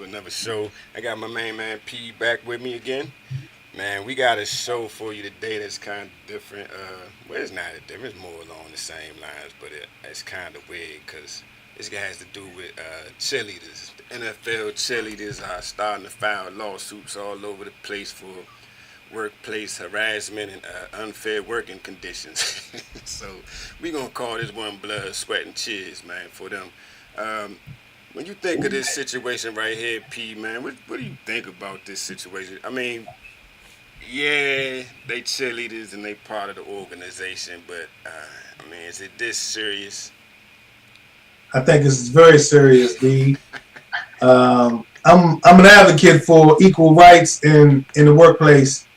to another show. I got my main man P back with me again. Man, we got a show for you today that's kind of different. Well, it's not different. It's more along the same lines, but it's kind of weird because this guy has to do with cheerleaders. The NFL cheerleaders are starting to file lawsuits all over the place for workplace harassment and unfair working conditions. So we gonna call this one blood, sweat, and tears, man, for them. When you think of this situation right here, P, man, what do you think about this situation? I mean, yeah, they cheerleaders and they part of the organization, but I mean, is it this serious? I think it's very serious, D. I'm an advocate for equal rights in the workplace.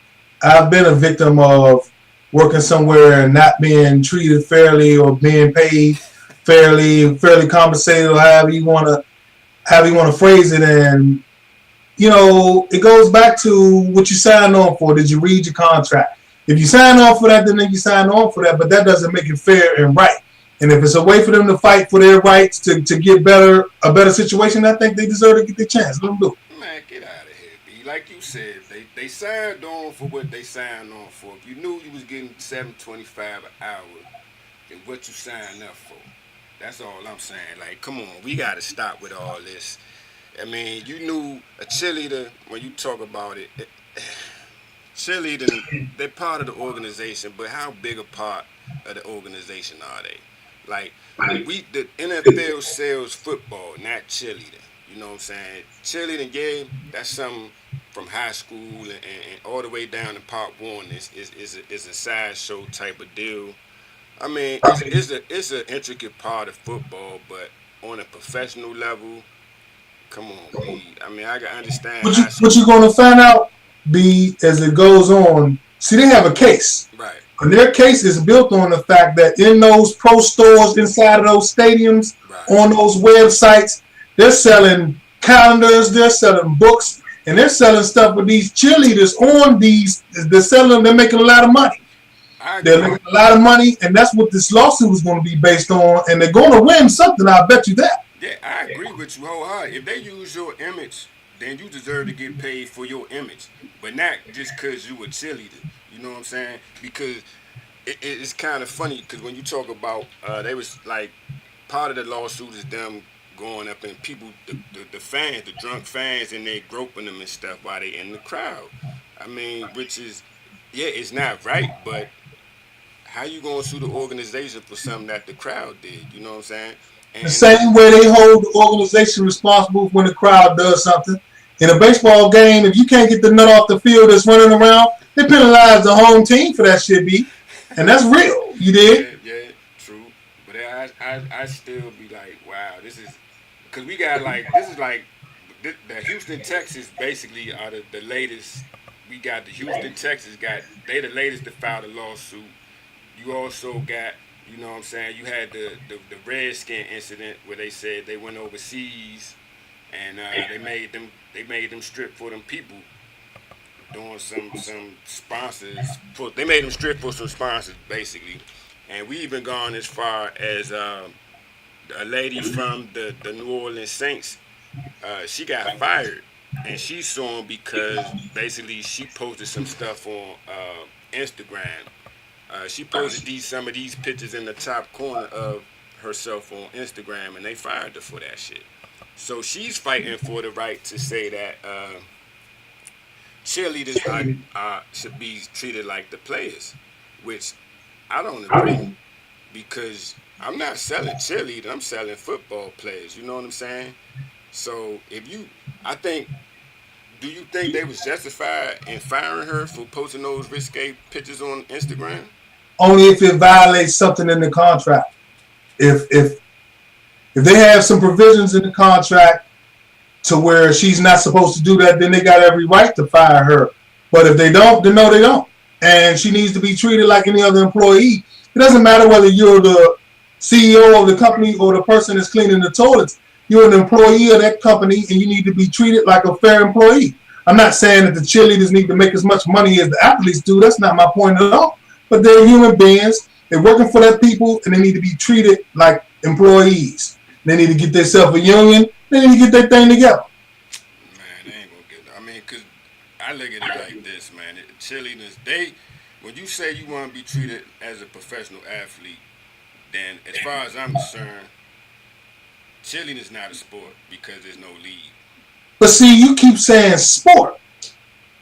I've been a victim of working somewhere and not being treated fairly or being paid fairly compensated, or however you want to phrase it. And it goes back to what you signed on for. Did you read your contract? If you sign on for that, then you sign on for that. But that doesn't make it fair and right. And if it's a way for them to fight for their rights to get a better situation, I think they deserve to get their chance. Let them do it. Man, get out of here, B. Like you said, they signed on for what they signed on for. If you knew you was getting $7.25 an hour, then what you signed up for? That's all I'm saying. Like, come on, we got to stop with all this. I mean, you knew a cheerleader, when you talk about it, cheerleader, they're part of the organization, but how big a part of the organization are they? Like, the NFL sells football, not cheerleading. You know what I'm saying? Cheerleading, yeah, that's something from high school and all the way down to Part 1 is a sideshow type of deal. I mean, it's an intricate part of football, but on a professional level, come on, B. I mean, I can understand. What you going to find out, B, as it goes on, see, they have a case. Right. And their case is built on the fact that in those pro stores inside of those stadiums, right, on those websites, they're selling calendars, they're selling books, and they're selling stuff with these cheerleaders on these. They're making a lot of money. They're making a lot of money, and that's what this lawsuit is going to be based on, and they're going to win something, I bet you that. Yeah, I agree with you wholeheartedly. If they use your image, then you deserve to get paid for your image, but not just because you a cheerleader. You know what I'm saying? Because it's kind of funny because when you talk about, they was like, part of the lawsuit is them going up and people, the fans, the drunk fans, and they groping them and stuff while they in the crowd. I mean, which is, yeah, it's not right, but how you going to sue the organization for something that the crowd did? You know what I'm saying? And the same way they hold the organization responsible when the crowd does something. In a baseball game, if you can't get the nut off the field that's running around, they penalize the home team for that shit, B. And that's real. You did? Yeah, true. But I still be like, wow, this is, because we got like, this is like, the Houston, Texas basically are the latest. We got the Houston, Texas they the latest to file a lawsuit. You also got, you know what I'm saying, you had the Redskin incident where they said they went overseas and they made them strip for them people doing some sponsors. They made them strip for some sponsors basically, and we even gone as far as a lady from the New Orleans Saints. She got fired, and she sued because basically she posted some stuff on Instagram. She posted some of these pictures in the top corner of herself on Instagram, and they fired her for that shit. So she's fighting for the right to say that cheerleaders should be treated like the players, which I don't agree, because I'm not selling cheerleaders, I'm selling football players. You know what I'm saying? So do you think they was justified in firing her for posting those risque pictures on Instagram? Only if it violates something in the contract. If they have some provisions in the contract to where she's not supposed to do that, then they got every right to fire her. But if they don't, then no, they don't. And she needs to be treated like any other employee. It doesn't matter whether you're the CEO of the company or the person that's cleaning the toilets. You're an employee of that company, and you need to be treated like a fair employee. I'm not saying that the cheerleaders need to make as much money as the athletes do. That's not my point at all. But they're human beings. They're working for their people, and they need to be treated like employees. They need to get themselves a union. They need to get their thing together. look at it like this, man. Cheerleaders, when you say you want to be treated as a professional athlete, then as far as I'm concerned, cheerleading is not a sport because there's no league. But see, you keep saying sport.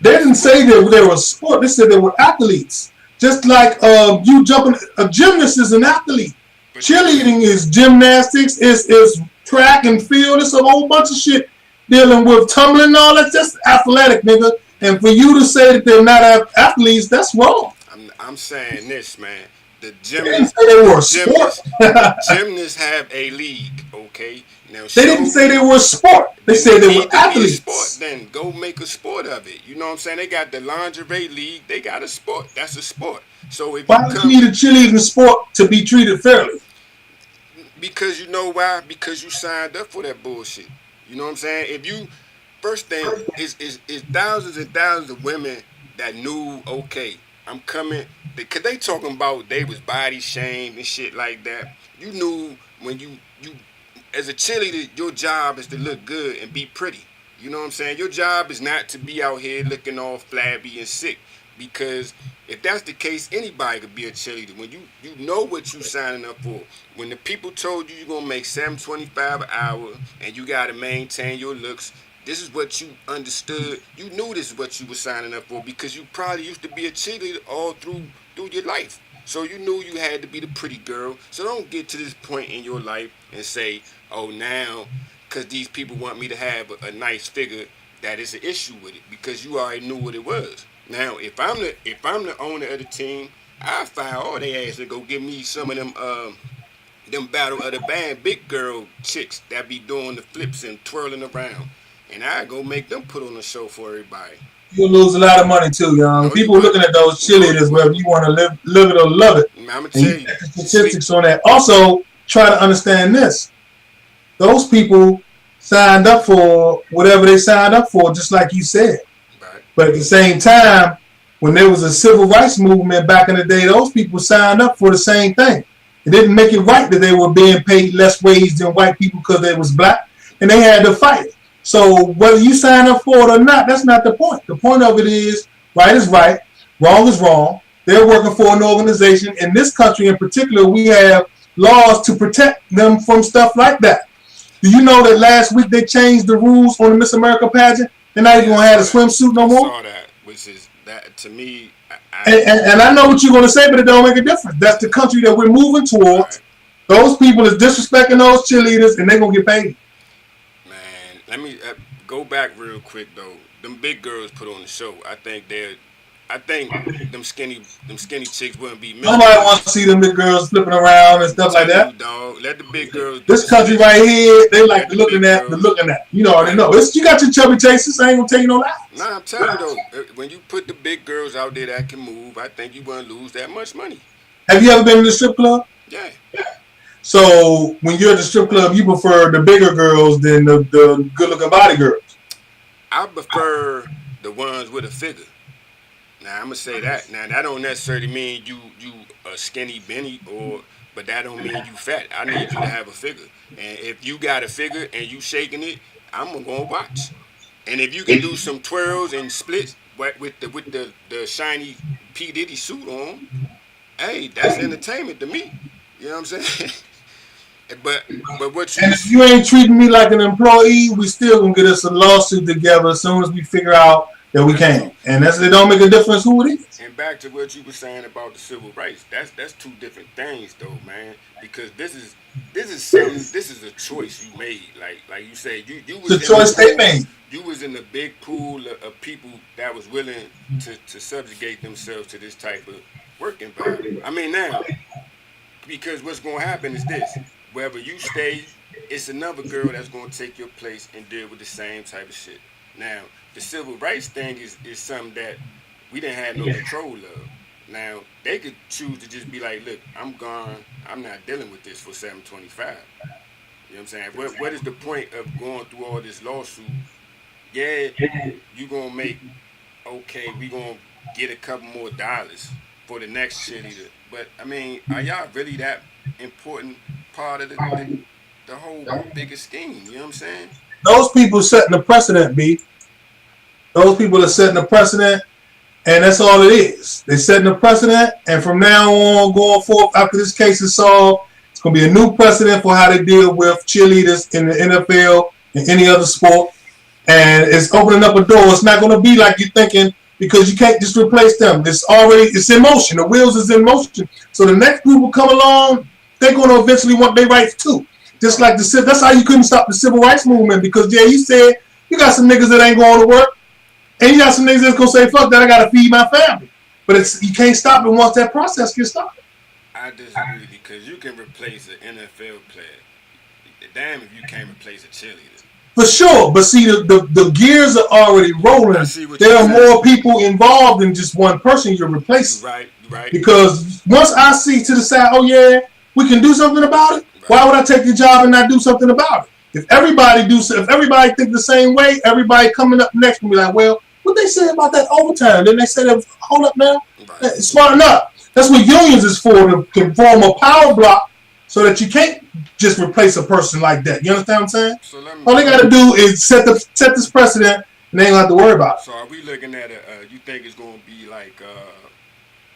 They didn't say that they were sport. They said they were athletes. Just like you jumping, a gymnast is an athlete. But Cheerleading is gymnastics. Is track and field. It's a whole bunch of shit dealing with tumbling and all that. That's athletic, nigga. And for you to say that they're not athletes, that's wrong. I'm saying this, man. The They didn't say they were a sport. gymnasts have a league, okay? Now They didn't say they were a sport. They said they were athletes. Sport, then go make a sport of it. You know what I'm saying? They got the lingerie league. They got a sport. That's a sport. So if Why do you need a cheerleading sport to be treated fairly? because you know why? Because you signed up for that bullshit. You know what I'm saying? If you first thing is thousands and thousands of women that knew, okay, I'm coming, because they talking about they was body shamed and shit like that. You knew when you as a cheerleader, your job is to look good and be pretty. You know what I'm saying? Your job is not to be out here looking all flabby and sick. Because if that's the case, anybody could be a cheerleader. When you know what you signing up for. When the people told you you're gonna make $7.25 an hour and you gotta maintain your looks, this is what you understood. You knew this is what you were signing up for because you probably used to be a cheerleader all through your life. So you knew you had to be the pretty girl. So don't get to this point in your life and say, oh, now, because these people want me to have a nice figure, that is an issue with it because you already knew what it was. Now, if I'm the owner of the team, I fire all they ass to go give me some of them battle of the band big girl chicks that be doing the flips and twirling around, and I go make them put on a show for everybody. You'll lose a lot of money too, young. No, People looking at those cheerleaders, whether you want to live it or love it. I'm gonna And tell you you, get the statistics on that. Also, try to understand this. Those people signed up for whatever they signed up for, just like you said. right? But at the same time, when there was a civil rights movement back in the day, those people signed up for the same thing. It didn't make it right that they were being paid less wage than white people because they was black, and they had to fight. So whether you sign up for it or not, that's not the point. The point of it is right is right, wrong is wrong. They're working for an organization. In this country in particular, we have laws to protect them from stuff like that. Do you know that last week they changed the rules on the Miss America pageant? They're not even going to have a swimsuit no more? I saw that, which is that to me. And I know what you're going to say, but it don't make a difference. That's the country that we're moving towards. Right. Those people is disrespecting those cheerleaders, and they're going to get paid. Man, let me go back real quick though. Them big girls put on the show. I think them skinny chicks wouldn't be missing. Nobody wants to see them big girls flipping around and stuff like that. Dog, let the big girls. This country right here, they like the looking at. You know, already know. You got your chubby chasers. I ain't gonna tell you no lies. Nah, I'm telling you though, when you put the big girls out there that can move, I think you wouldn't lose that much money. Have you ever been to the strip club? Yeah. So when you're at the strip club, you prefer the bigger girls than the good-looking body girls. I prefer the ones with a figure. Now I'm gonna say that. Now that don't necessarily mean you a skinny Benny but that don't mean you fat. I need you to have a figure. And if you got a figure and you shaking it, I'm gonna watch. And if you can do some twirls and splits with the shiny P Diddy suit on, hey, that's entertainment to me. You know what I'm saying? But what you And if you ain't treating me like an employee, we still gonna get us a lawsuit together as soon as we figure out that we can. And it don't make a difference who it is. And back to what you were saying about the civil rights, that's two different things though, man. Because this is a choice you made. Like you said, you was It's a choice they made. You was in the big pool of people that was willing to subjugate themselves to this type of work environment. I mean now, because what's gonna happen is this. Wherever you stay, it's another girl that's gonna take your place and deal with the same type of shit. Now, the civil rights thing is something that we didn't have no control of. Now, they could choose to just be like, look, I'm gone. I'm not dealing with this for $7.25. You know what I'm saying? What is the point of going through all this lawsuit? Yeah, you going to make, okay, we going to get a couple more dollars for the next cheerleader. But, I mean, are y'all really that important part of the whole bigger scheme? You know what I'm saying? Those people setting the precedent, B. Those people are setting a precedent, and that's all it is. They're setting a precedent, and from now on, going forth, after this case is solved, it's going to be a new precedent for how they deal with cheerleaders in the NFL and any other sport. And it's opening up a door. It's not going to be like you're thinking, because you can't just replace them. It's in motion. The wheels is in motion. So the next group will come along. They're going to eventually want their rights too. Just like that's how you couldn't stop the civil rights movement, because you said you got some niggas that ain't going to work, and you got some niggas that's gonna say, "Fuck that, I gotta feed my family." But you can't stop it once that process gets started. I disagree because you can replace an NFL player. Damn if you can't replace a cheerleader. For sure, but see, the gears are already rolling. There are more people involved than just one person you're replacing. Right. Because once I see to the side, oh yeah, we can do something about it. Right. Why would I take the job and not do something about it? If everybody think the same way, everybody coming up next will be like, well, what they say about that overtime? Then they say that, hold up now, right. Smart enough. That's what unions is for, to form a power block so that you can't just replace a person like that. You understand what I'm saying? So all they got to do is set this precedent, and they ain't have to worry about it. So are we looking at you think it's going to be like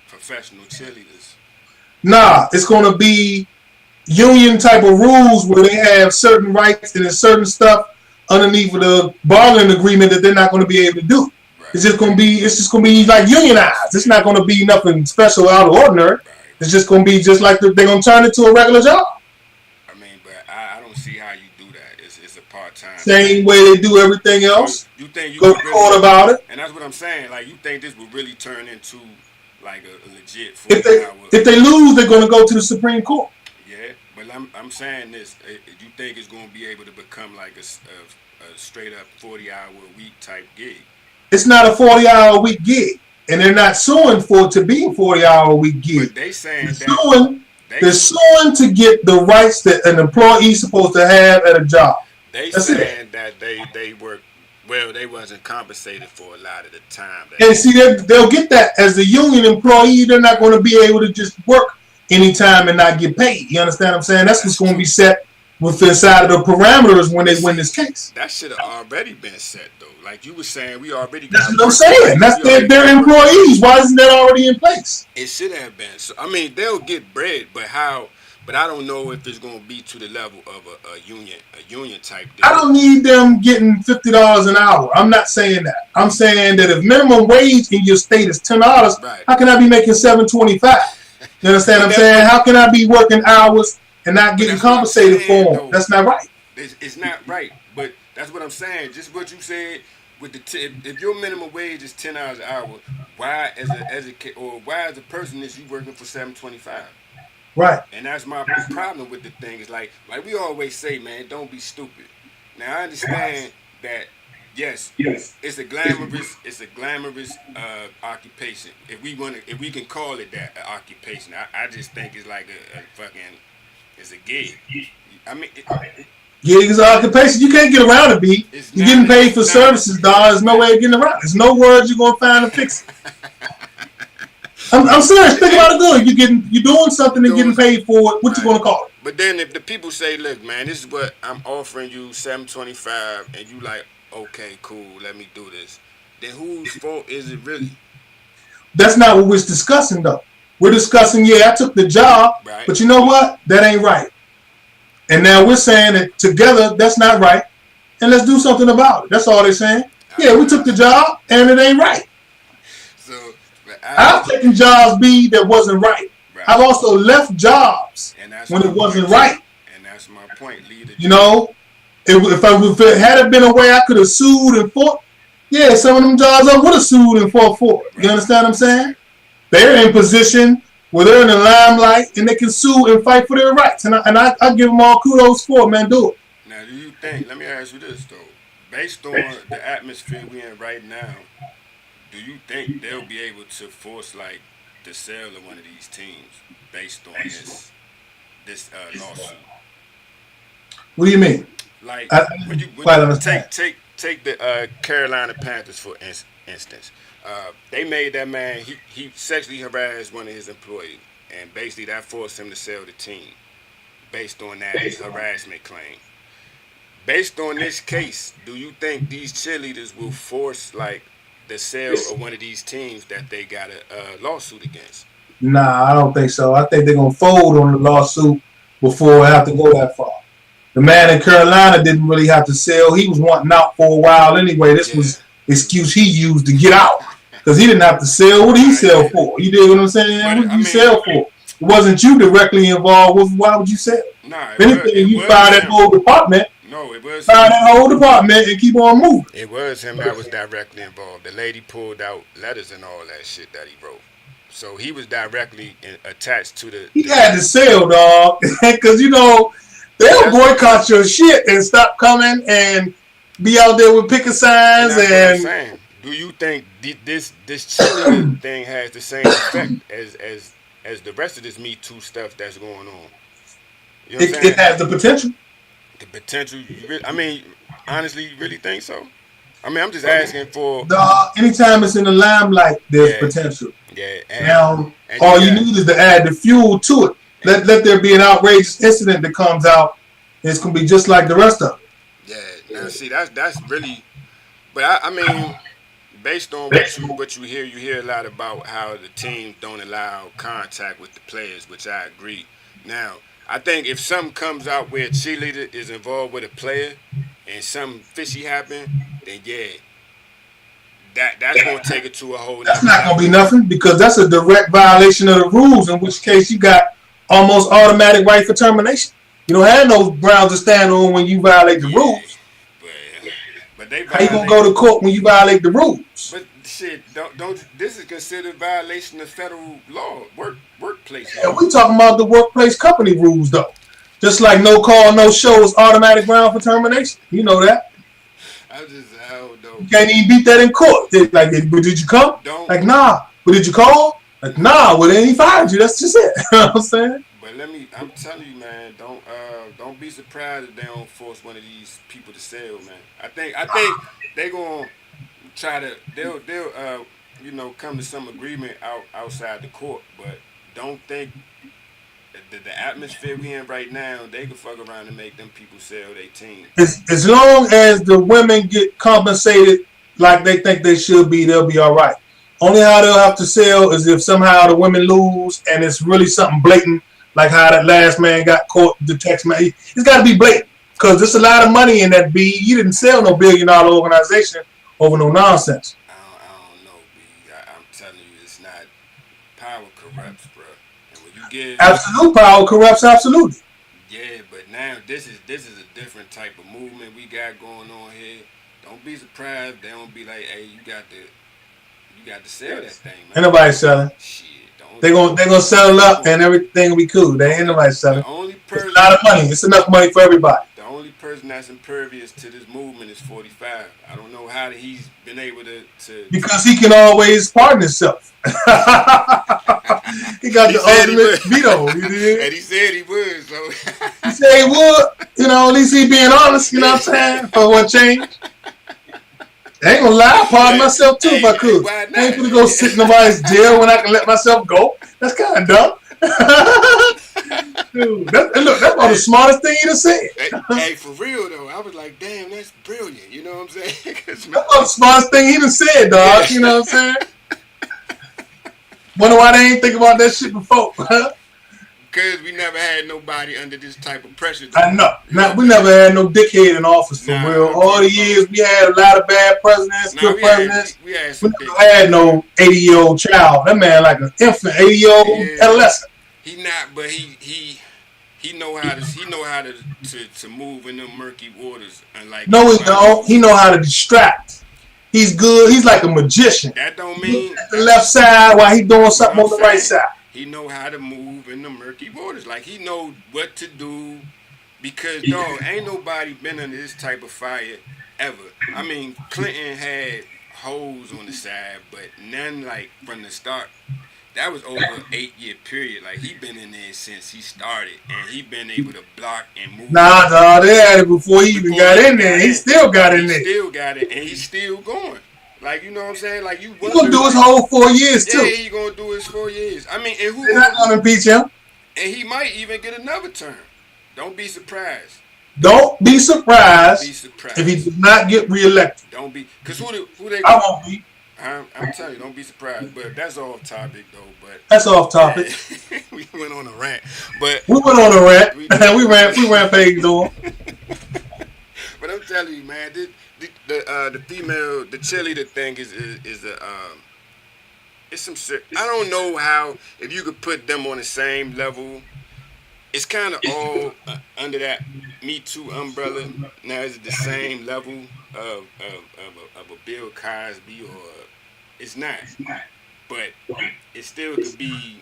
professional cheerleaders? Nah, it's going to be union type of rules where they have certain rights and there's certain stuff underneath of the bargaining agreement that they're not going to be able to do. Right. It's just going to be like unionized. It's not going to be nothing special out of ordinary. Right. It's just going to be just like they're going to turn it to a regular job. I mean, but I don't see how you do that. It's a part-time. Same way they do everything else. You think you go to court about it? And that's what I'm saying. Like, you think this will really turn into like a legit 40-hour? If they lose, they're going to go to the Supreme Court. Yeah, but I'm saying this. You think it's going to be able to become like a straight up 40-hour a week type gig? It's not a 40-hour a week gig, and they're not suing for it to be a 40-hour a week gig. But they saying they're suing to get the rights that an employee is supposed to have at a job. That's saying that they work. Well, they wasn't compensated for a lot of the time. And see, they'll get that as a union employee. They're not going to be able to just work anytime and not get paid. You understand what I'm saying? That's what's going to be set within inside of the parameters when they win this case. That should have already been set, though. Like you were saying, we already got. That's what I'm saying. That's their employees. Why isn't that already in place? It should have been. So I mean, they'll get bread, but how? But I don't know if it's going to be to the level of a union type deal. I don't need them getting $50 an hour. I'm not saying that. I'm saying that if minimum wage in your state is $10, right, how can I be making $7.25? You understand what I'm saying? How can I be working hours and not getting compensated for them? That's not right. It's not right. But that's what I'm saying. Just what you said. With if your minimum wage is $10 an hour, why as a person is you working for $7.25? Right. And that's my problem with the thing. Is like we always say, man, don't be stupid. Now I understand that yes, it's a glamorous occupation. If we can call it that, an occupation. I just think it's like a fucking, it's a gig. I mean, gig is an occupation. You can't get around it, B. You're getting paid for services, dog. There's no way of getting around it. There's no words you're gonna find to fix it. I'm serious. Think about it good. You're doing something and getting paid for it. What you gonna call it? But then if the people say, look, man, this is what I'm offering you, $7.25, and you like, okay, cool, let me do this. Then whose fault is it really? That's not what we're discussing, though. We're discussing, I took the job, right, but you know what? That ain't right. And now we're saying that together, that's not right, and let's do something about it. That's all they're saying. Yeah, we took the job, and it ain't right. So I've taken jobs, B, that wasn't right. I've also left jobs when it wasn't right. And that's my point, leader. You know, if it had been a way I could have sued and fought, some of them jobs I would have sued and fought for. Right. You understand what I'm saying? They're in position where they're in the limelight and they can sue and fight for their rights. And I give them all kudos for it, man. Do it. Now, do you think, let me ask you this, though. Based on the atmosphere we're in right now, do you think they'll be able to force, like, the sale of one of these teams based on this lawsuit? What do you mean? Like, when you take the Carolina Panthers, for instance. They made that man, he sexually harassed one of his employees, and basically that forced him to sell the team based on that harassment claim. based on this case, do you think these cheerleaders will force like the sale of one of these teams that they got a lawsuit against? Nah, I don't think so. I think they're gonna fold on the lawsuit before it have to go that far. The man in Carolina didn't really have to sell. He was wanting out for a while anyway. This Yeah, was the excuse he used to get out because he didn't have to sell. What did he nah, sell yeah. for? You dig what I'm saying? But What did I you mean, sell for? It wasn't you directly involved. Why would you sell? nah, If anything, it you was fire that him. whole department, No, it was fire him. that whole department, and keep on moving. It was him that was directly involved. The lady pulled out letters and all that shit that he wrote. So he was directly attached to He the had to sell, dog, because but they'll boycott your shit and stop coming and be out there with picket and signs that's what I'm and saying. Do you think this cheerleader thing has the same effect as the rest of this Me Too stuff that's going on? You know what I'm it saying? has the potential. The potential. I mean, honestly, you really think so? I mean, I'm just asking for. Dog, anytime it's in the limelight, there's Yeah, potential. yeah, Now, and you all you got need is to add the fuel to it. Let there be an outrageous incident that comes out. It's gonna be just like the rest of yeah. Now see, that's really. But I mean, based on what you hear a lot about how the teams don't allow contact with the players, which I agree. Now, I think if something comes out where a cheerleader is involved with a player and something fishy happen, then yeah, that's gonna take it to a whole That's nother not gonna be level. nothing because that's a direct violation of the rules. In which case, you got almost automatic right for termination. You don't have no grounds to stand on when you violate the Yeah, rules. but they How you gonna violate. go to court when you violate the rules? But shit, don't. This is considered violation of federal law, workplace And law. we talking about the workplace company rules though. Just like no call, no show is automatic ground for termination. You know that. I don't know. You can't even beat that in court. Like, but did you come? Don't. Like, nah. But did you call? Like, nah. Well, then he fired you. That's just it. You know what I'm saying? But I'm telling you, man. Don't be surprised if they don't force one of these people to sell, man. I think they gonna try to. They'll come to some agreement outside the court. But don't think the atmosphere we in right now, they can fuck around and make them people sell their team. As long as the women get compensated like they think they should be, they'll be all right. Only how they'll have to sell is if somehow the women lose and it's really something blatant, like how that last man got caught, the text man. It's got to be blatant because there's a lot of money in that B. You didn't sell no $1 billion organization over no nonsense. I don't know, B. I'm telling you, it's not. Power corrupts, bro. And when you give, Absolute power corrupts absolutely. yeah, but now this is a different type of movement we got going on here. Don't be surprised if they don't be like, hey, you got to sell that thing, Ain't man. nobody selling. Shit, They gonna settle only up and everything will be cool. They ain't nobody selling. the only It's a person lot of money. It's enough money for everybody. the only person that's impervious to this movement is 45. I don't know how he's been able to Because he can always pardon himself. He got he the said he ultimate would. veto. You did. And he said he would, so He said he would. At least he being honest. You know what I'm saying? For one change. I ain't gonna lie. I pardon myself too if I hey, could. why I ain't not? gonna go sit in nobody's jail when I can let myself go. That's kind of dumb. Dude, look, that's one of the hey, smartest thing he done said. hey, for real though, I was like, damn, that's brilliant. You know what I'm saying? 'Cause, That's one of the smartest thing he done said, dog. You know what I'm saying? Wonder why they ain't think about that shit before. Cause we never had nobody under this type of pressure. I Though. know. You know what We I'm never saying? had no dickhead in office for Nah, real. I'm All the talking about. years we had a lot of bad presidents, Nah, good presidents. we had We some never dickheads. had no 80-year-old child. That man like an infant, 80-year-old Yeah, adolescent. he not, but he know how to move in them murky waters, unlike No, he everybody don't. He else. know how to distract. He's good. He's like a magician. That don't He look mean at the that. left side while he doing That's what something I'm on the right saying. side. He know how to move in the murky waters. Like he know what to do because dog ain't nobody been under this type of fire ever. I mean, Clinton had holes on the side, but none like from the start. That was over an 8 year period. Like he been in there since he started, and he been able to block and move Nah, dog, they had it before he even before he got even in there. got He in. still got And in he there. still got it, and he's still going. Like you know what I'm saying? Like you He gonna wonder, do his like whole 4 years yeah, too. he gonna do his 4 years. I mean, and who They're not gonna gonna impeach him. and he might even get another term. Don't be surprised. Don't be Don't be surprised if he surprised. does not get reelected. Don't be, cause who they I go? won't be. I'm telling you, don't be surprised. But that's off topic though. But That's off topic. yeah, we went on a rant. But We went on a rant. we did. we ran page on. But I'm telling you, man, the female the cheerleader thing is a it's some shit. I don't know how if you could put them on the same level. It's kind of all under that Me Too umbrella. Now is it the same level of a Bill Cosby or it's not, but it still could be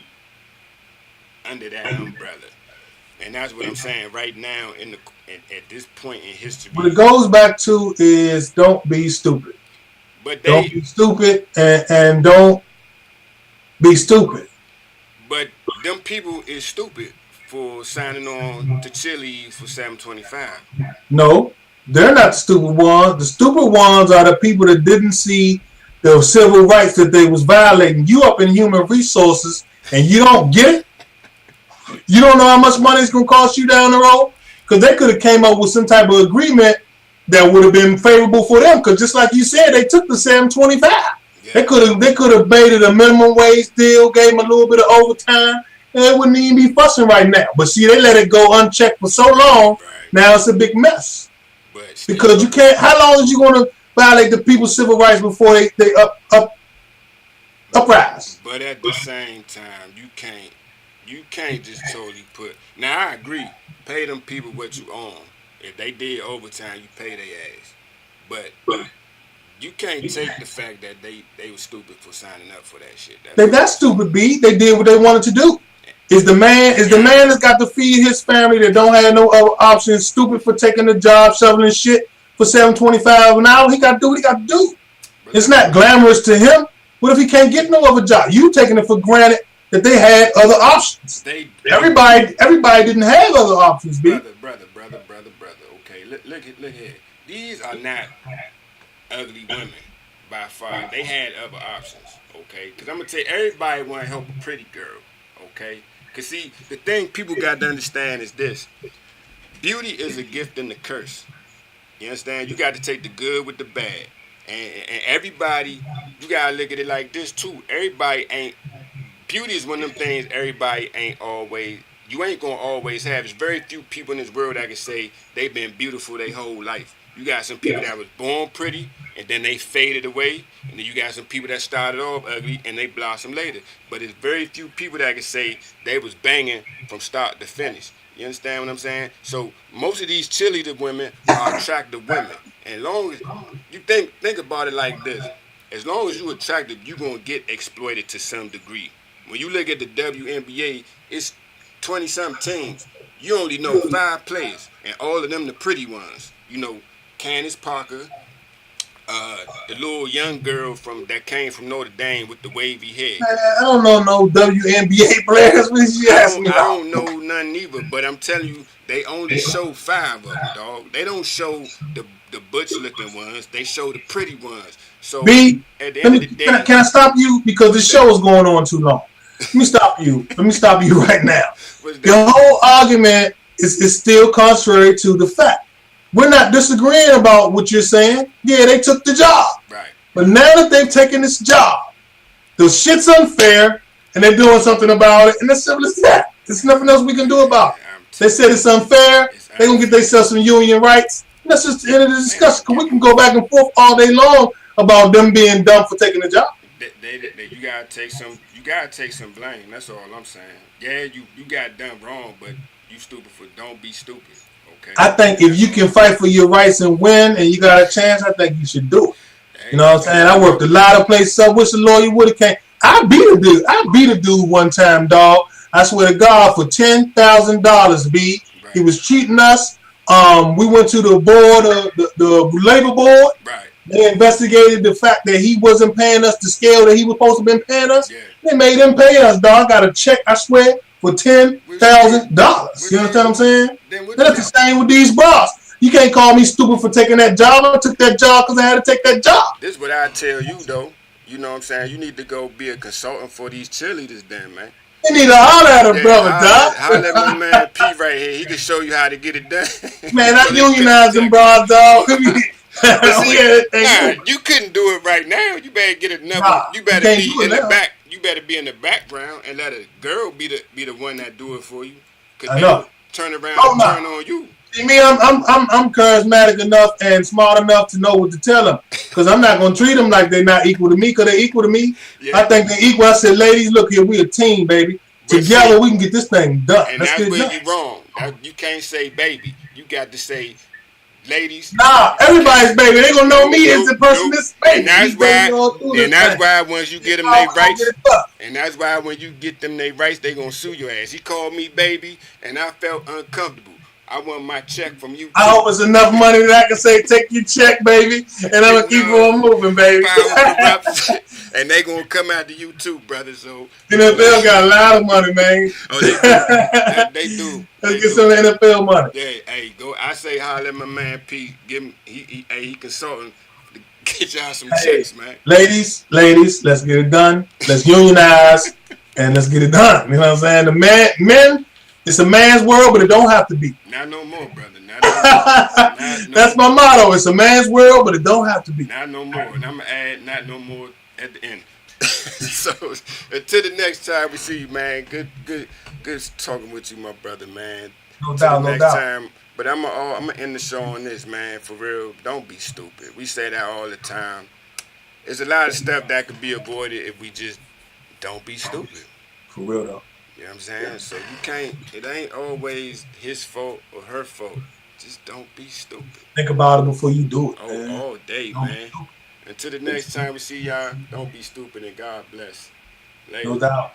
under that umbrella. And that's what I'm saying right now at this point in What it history. goes back to is don't be stupid. But Don't they be stupid and don't be stupid. but them people is stupid for signing on to cheerlead for 725. No, they're not the stupid ones. The stupid ones are the people that didn't see the civil rights that they was violating. You up in human resources and you don't get it. You don't know how much money it's gonna cost you down the road because they could have came up with some type of agreement that would have been favorable for them. Because just like you said, they took the 725. Yeah, They could have baited a minimum wage deal, gave them a little bit of overtime, and they wouldn't even be fussing right now. But see, they let it go unchecked for so long. right. Now it's a big mess But still, because you can't. How long is you gonna violate the people's civil rights before they uprise? but at the same time, you can't just totally put. Now I agree, pay them people what you own. If they did overtime, you pay their ass. But you can't take the fact that they were stupid for signing up for that shit. They that stupid B. They did what they wanted to do. Is the man that's got to feed his family that don't have no other options stupid for taking the job shoveling shit for $7.25 an hour? He got to do what he got to do. But It's not glamorous to him. What if he can't get no other job? You taking it for granted that they had other options. they Everybody didn't have other options, B. brother. Okay, look here. These are not ugly women by far. They had other options. Okay, because I'm gonna tell you, everybody want to help a pretty girl. Okay, because see, the thing people got to understand is this: beauty is a gift and a curse. You understand? You got to take the good with the bad. And everybody, you gotta look at it like this too. Everybody ain't beauty is one of them things everybody ain't always you ain't gonna always have. There's very few people in this world that can say they've been beautiful their whole life. You got some people that was born pretty and then they faded away, and then you got some people that started off ugly and they blossomed later. But there's very few people that can say they was banging from start to finish. You understand what I'm saying? So most of these cheerleader women are attractive women. And long as you think about it like this, as long as you attractive, you're gonna get exploited to some degree. When you look at the WNBA, it's 20 something teams. You only know 5 players, and all of them the pretty ones. You know, Candace Parker, the little young girl from that came from Notre Dame with the wavy hair. Man, I don't know no WNBA players. What did you ask me I about? don't know none either, but I'm telling you, they only show 5 of them, dog. They don't show the butch looking ones. They show the pretty ones. So B, at the end of the day, can I stop you because this what's show that? is going on too long. Let me stop you. Let me stop you right now. What's that? Your whole argument is still contrary to the fact. We're not disagreeing about what you're saying. Yeah, they took the job. Right. But now that they've taken this job, the shit's unfair and they're doing something about it. And it's simple as that. There's nothing else we can do about it. They said it's unfair. It's They're going to get themselves some union rights. And that's just the end of the discussion. Because we can go back and forth all day long about them being dumb for taking the job. You gotta take some. You gotta take some blame. That's all I'm saying. Yeah, you got done wrong, but you stupid for don't be stupid. Okay. I think if you can fight for your rights and win and you got a chance, I think you should do it. You know what I'm saying? I worked a lot of places. I wish the lawyer would have came. I beat a dude one time, dog. I swear to God, for $10,000, B. Right. He was cheating us. We went to the board, the labor board. Right. They investigated the fact that he wasn't paying us the scale that he was supposed to have been paying us. Yeah. They made him pay us, dog. I got a check, I swear, for $10,000. You understand what I'm saying? Then what That's the same with these bras. You can't call me stupid for taking that job. I took that job because I had to take that job. This is what I tell you though. You know what I'm saying? You need to go be a consultant for these cheerleaders then, man. You need to holler at a Yeah, brother, dog. holla at my man P right here. He can show you how to get it done. Man, I So they cut the unionize them check. broad, dog. we But had see, that thing nah, moving. you couldn't do it right now. You better get another. Nah, You you better can't be do it in the now. back. You better be in the background and let a girl be the one that do it for you. Cause I they'll know. turn around Oh and no. turn on you. See me, I'm charismatic enough and smart enough to know what to tell them. Cause I'm not gonna treat them like they're not equal to me. Cause they're equal to me. I Yeah. think they're equal. I said, ladies, look here, we a team, baby. But see, Together we can get this thing done. and Let's that's get it where done. you wrong. You can't say baby. You got to say ladies. Nah, everybody's baby. They gonna know No, me as no, the person no. that's And baby. that's We baby why. all through And this that's thing. why once you get them Y'all they gonna get rights, it done. and that's why when you get them they rights, they gonna sue your ass. He called me baby, and I felt uncomfortable. I want my check from you I too. hope it's enough money that I can say, take your check, baby, and I'm gonna keep on No moving, baby. power corruption, and they gonna come after you too, brother. So NFL got a lot of money, man. oh, they do. They do. Let's They get do. some NFL money. Yeah, hey, go. I say holler at my man Pete. Give him he consulting to get y'all some Hey, checks, man. ladies, let's get it done. Let's unionize and let's get it done. You know what I'm saying? Men, it's a man's world, but it don't have to be. Not no more, brother. Not no more. Not no That's my more. motto. It's a man's world, but it don't have to be. Not no more. And I'm gonna add not no more at the end. So until the next time we see you, man. Good talking with you, my brother, man. No Till the doubt, no next doubt. time. But I'm gonna end the show on this, man. For real, don't be stupid. We say that all the time. There's a lot of stuff that could be avoided if we just don't be stupid. For real though. You know what I'm saying? So you can't. It ain't always his fault or her fault. Just don't be stupid. Think about it before you do it, Oh, man. all day, Don't be man. stupid. Until the next time we see y'all, don't be stupid and God bless. No Later. doubt.